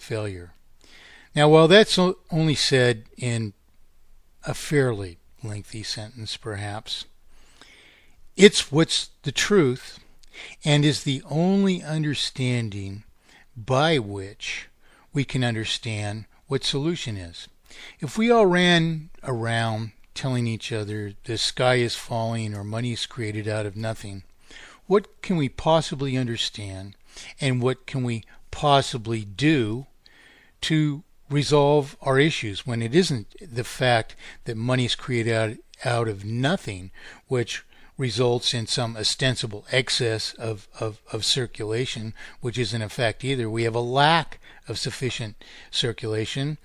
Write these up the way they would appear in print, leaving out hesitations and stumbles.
failure. Now, while that's only said in a fairly lengthy sentence, perhaps, it's what's the truth and is the only understanding by which we can understand what solution is. If we all ran around telling each other the sky is falling or money is created out of nothing, what can we possibly understand and what can we possibly do to resolve our issues when it isn't the fact that money is created out of nothing, which results in some ostensible excess of circulation, which isn't a fact either. We have a lack of sufficient circulation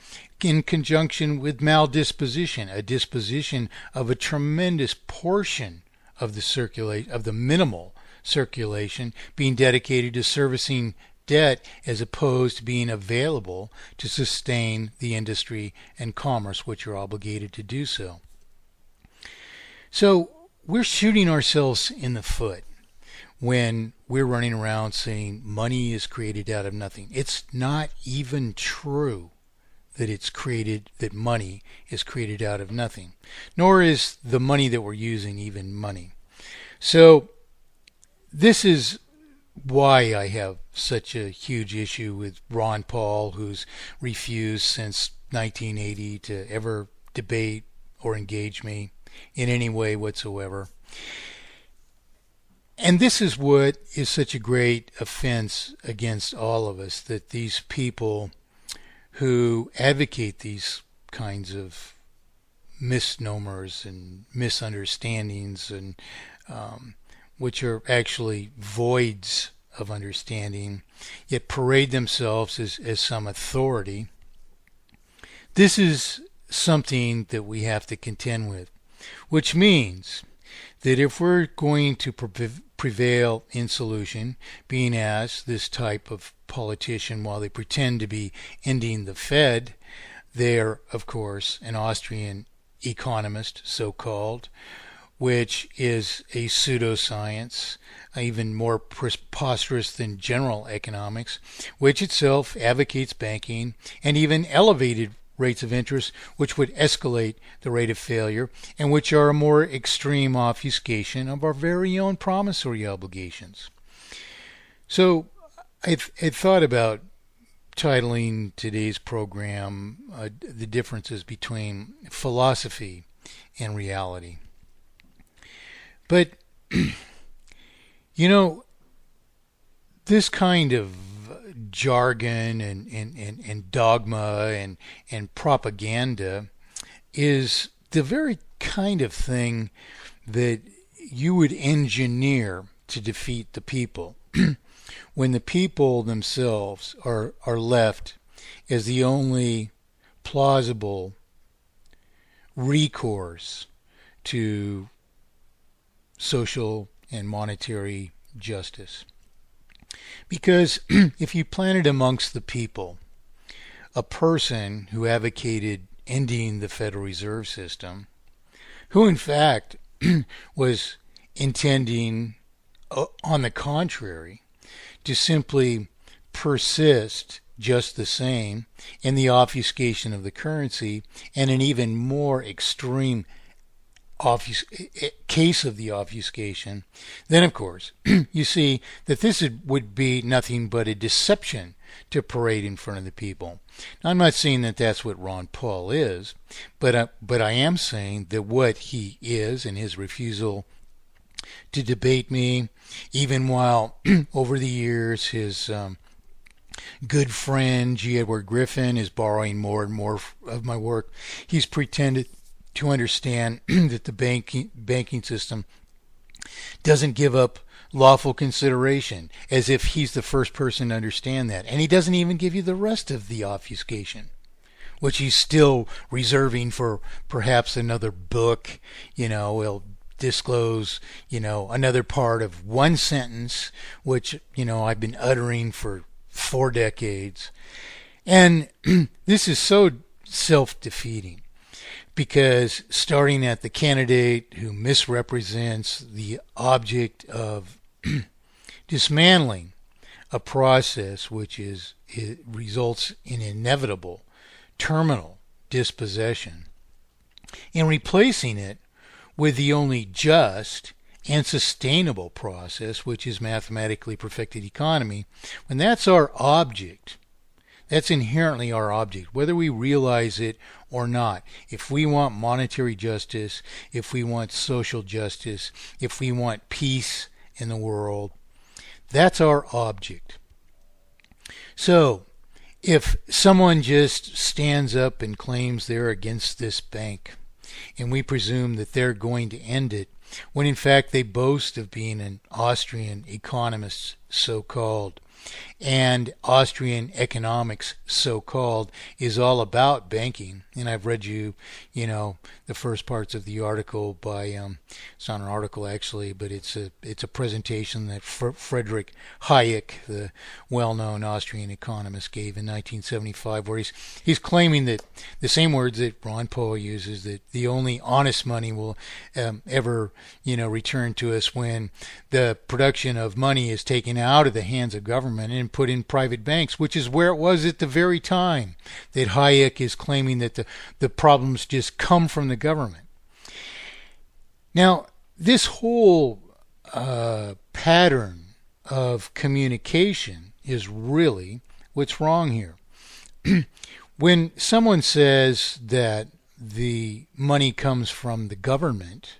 in conjunction with maldisposition, a disposition of a tremendous portion of the minimal circulation being dedicated to servicing debt as opposed to being available to sustain the industry and commerce which are obligated to do so. So we're shooting ourselves in the foot when we're running around saying money is created out of nothing. It's not even true that money is created out of nothing, nor is the money that we're using even money. So this is why I have such a huge issue with Ron Paul, who's refused since 1980 to ever debate or engage me in any way whatsoever. And this is what is such a great offense against all of us, that these people who advocate these kinds of misnomers and misunderstandings and which are actually voids of understanding, yet parade themselves as some authority. This is something that we have to contend with, which means that if we're going to prevail in solution, being as this type of politician, while they pretend to be ending the Fed, they're, of course, an Austrian economist, so-called, which is a pseudoscience, even more preposterous than general economics, which itself advocates banking and even elevated rates of interest, which would escalate the rate of failure, and which are a more extreme obfuscation of our very own promissory obligations. So I thought about titling today's program The Differences Between Philosophy and Reality. But, this kind of jargon and dogma and propaganda is the very kind of thing that you would engineer to defeat the people when the people themselves are left as the only plausible recourse to social and monetary justice. Because if you planted amongst the people a person who advocated ending the Federal Reserve System, who in fact was intending, on the contrary, to simply persist just the same in the obfuscation of the currency and an even more extreme case of the obfuscation, then of course you see that this would be nothing but a deception to parade in front of the people. Now, I'm not saying that that's what Ron Paul is, but I am saying that what he is and his refusal to debate me, even while over the years his good friend G. Edward Griffin is borrowing more and more of my work, he's pretended to understand that the banking system doesn't give up lawful consideration, as if he's the first person to understand that. And he doesn't even give you the rest of the obfuscation, which he's still reserving for perhaps another book. He'll disclose, another part of one sentence, which, I've been uttering for 4 decades. And this is so self-defeating. Because starting at the candidate who misrepresents the object of dismantling a process which is results in inevitable terminal dispossession, and replacing it with the only just and sustainable process, which is mathematically perfected economy, when that's our object, that's inherently our object, whether we realize it or not. If we want monetary justice, if we want social justice, if we want peace in the world, that's our object. So, if someone just stands up and claims they're against this bank, and we presume that they're going to end it, when in fact they boast of being an Austrian economist, so-called, and Austrian economics, so-called, is all about banking. And I've read you the first parts of the article by, it's not an article actually, but it's a presentation that Friedrich Hayek, the well-known Austrian economist, gave in 1975, where he's claiming that the same words that Ron Paul uses, that the only honest money will ever return to us when the production of money is taken out of the hands of government and put in private banks, which is where it was at the very time that Hayek is claiming that the problems just come from the government. Now, this whole pattern of communication is really what's wrong here. When someone says that the money comes from the government,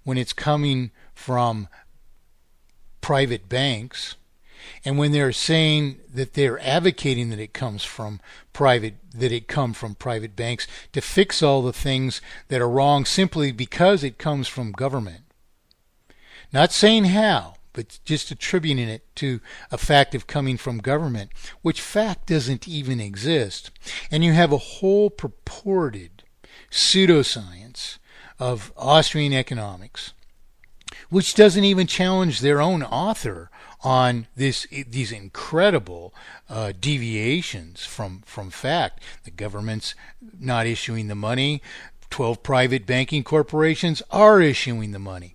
when it's coming from private banks, and when they're saying that they're advocating that it come from private banks to fix all the things that are wrong simply because it comes from government. Not saying how, but just attributing it to a fact of coming from government, which fact doesn't even exist. And you have a whole purported pseudoscience of Austrian economics, which doesn't even challenge their own author on these incredible deviations from fact. The government's not issuing the money. 12 private banking corporations are issuing the money.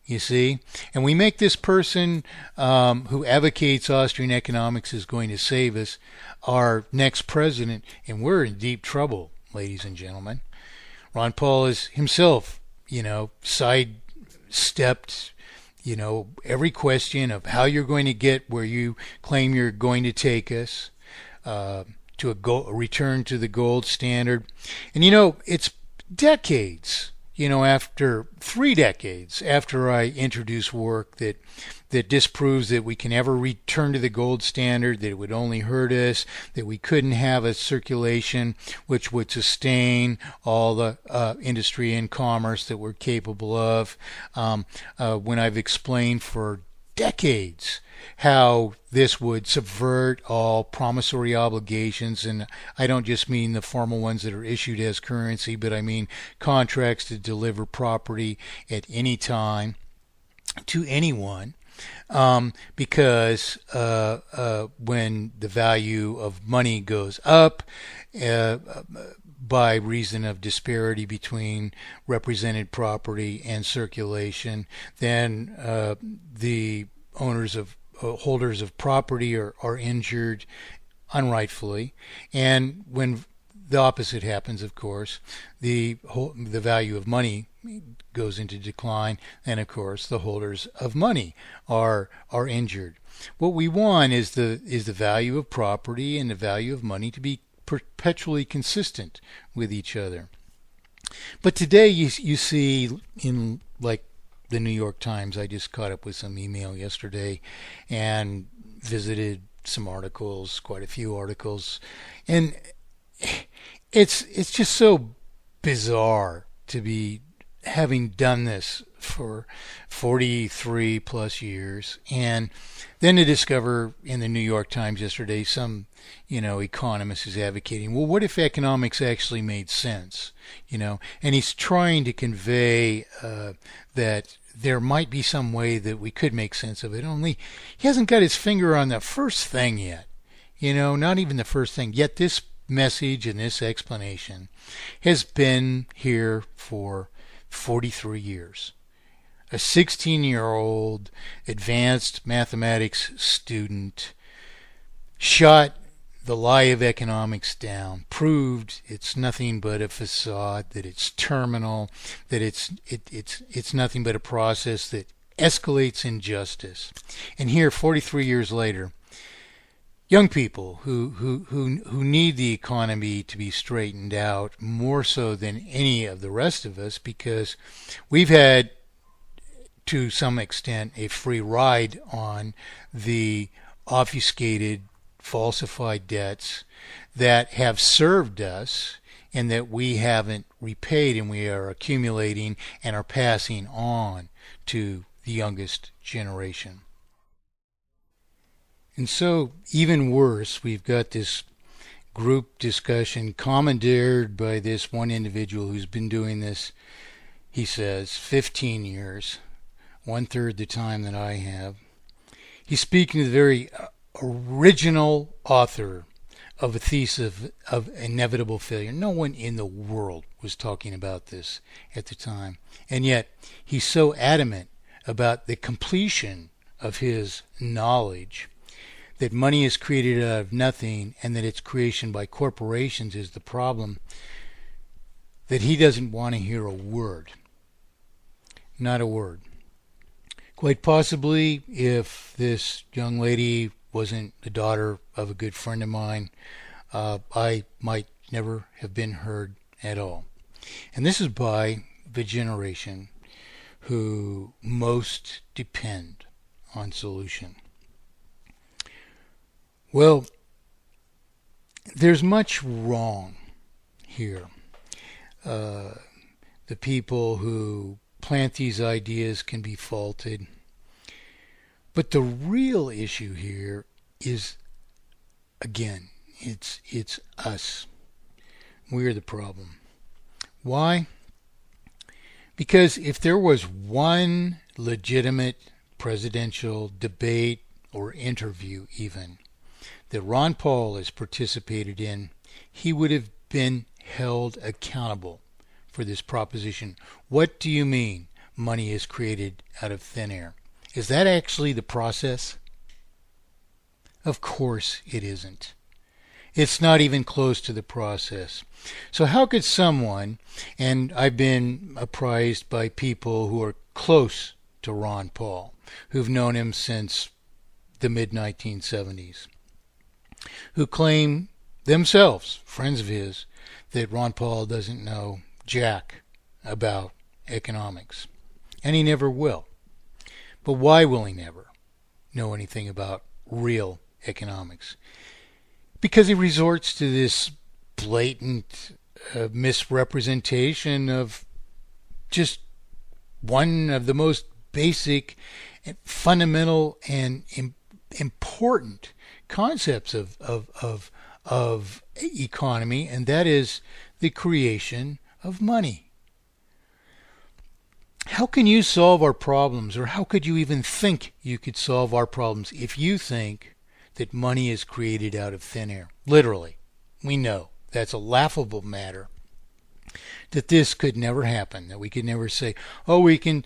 You see? And we make this person who advocates Austrian economics is going to save us our next president, and we're in deep trouble, ladies and gentlemen. Ron Paul is himself, sidestepped every question of how you're going to get where you claim you're going to take us, to a return to the gold standard. And it's decades, after 3 decades after I introduced work that disproves that we can ever return to the gold standard, that it would only hurt us, that we couldn't have a circulation which would sustain all the industry and commerce that we're capable of. When I've explained for decades how this would subvert all promissory obligations, and I don't just mean the formal ones that are issued as currency, but I mean contracts to deliver property at any time to anyone, because when the value of money goes up by reason of disparity between represented property and circulation, then the holders of property are injured unrightfully, and when the opposite happens, of course, the value of money goes into decline, and of course the holders of money are injured. What we want is the value of property and the value of money to be perpetually consistent with each other. But today you see in like the New York Times, I just caught up with some email yesterday and visited some articles, quite a few articles, and it's just so bizarre to be having done this for 43 plus years, and then to discover in the New York Times yesterday some economist is advocating, well, what if economics actually made sense, and he's trying to convey that there might be some way that we could make sense of it, only he hasn't got his finger on the first thing yet, not even the first thing. Yet this message and this explanation has been here for 43 years. A 16-year-old advanced mathematics student shot the lie of economics down, proved it's nothing but a facade, that it's terminal, that it's nothing but a process that escalates injustice. And here, 43 years later, young people who need the economy to be straightened out more so than any of the rest of us, because we've had, to some extent, a free ride on the obfuscated, falsified debts that have served us and that we haven't repaid, and we are accumulating and are passing on to the youngest generation. And so, even worse, we've got this group discussion commandeered by this one individual who's been doing this, he says, 15 years, one-third the time that I have. He's speaking to the very original author of a thesis of inevitable failure. No one in the world was talking about this at the time. And yet, he's so adamant about the completion of his knowledge that money is created out of nothing and that its creation by corporations is the problem, that he doesn't want to hear a word. Not a word. Quite possibly, if this young lady wasn't the daughter of a good friend of mine, I might never have been heard at all. And this is by the generation who most depend on solution. Well, there's much wrong here. The people who plant these ideas can be faulted. But the real issue here is, again, it's us. We're the problem. Why? Because if there was one legitimate presidential debate or interview even that Ron Paul has participated in, he would have been held accountable for this proposition. What do you mean money is created out of thin air? Is that actually the process? Of course it isn't. It's not even close to the process. So how could someone, and I've been apprised by people who are close to Ron Paul, who've known him since the mid-1970s, who claim themselves, friends of his, that Ron Paul doesn't know jack about economics. And he never will. But why will he never know anything about real economics? Because he resorts to this blatant misrepresentation of just one of the most basic, fundamental, and important concepts of economy, and that is the creation of money. How can you solve our problems, or how could you even think you could solve our problems if you think that money is created out of thin air? Literally. We know that's a laughable matter, that this could never happen, that we could never say, oh, we can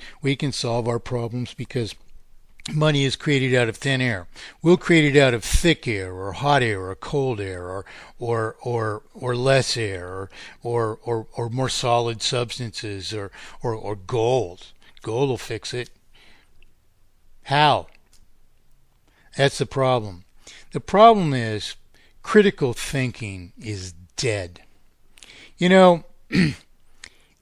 solve our problems because money is created out of thin air. We'll create it out of thick air, or hot air, or cold air, or less air, or more solid substances, or gold. Gold will fix it. How? That's the problem. The problem is critical thinking is dead. You know, in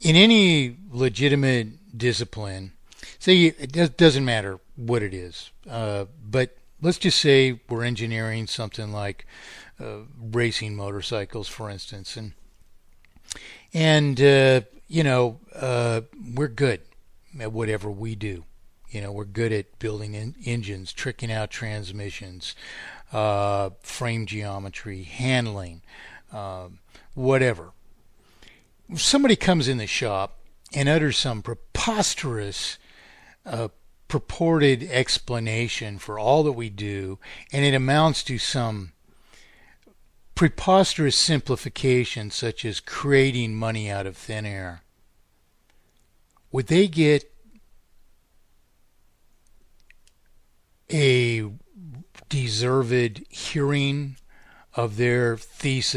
any legitimate discipline, say it doesn't matter what it is, but let's just say we're engineering something like racing motorcycles, for instance, and we're good at whatever we do. We're good at building engines, tricking out transmissions, frame geometry, handling, whatever. If somebody comes in the shop and utters some preposterous purported explanation for all that we do, and it amounts to some preposterous simplification such as creating money out of thin air, would they get a deserved hearing of their thesis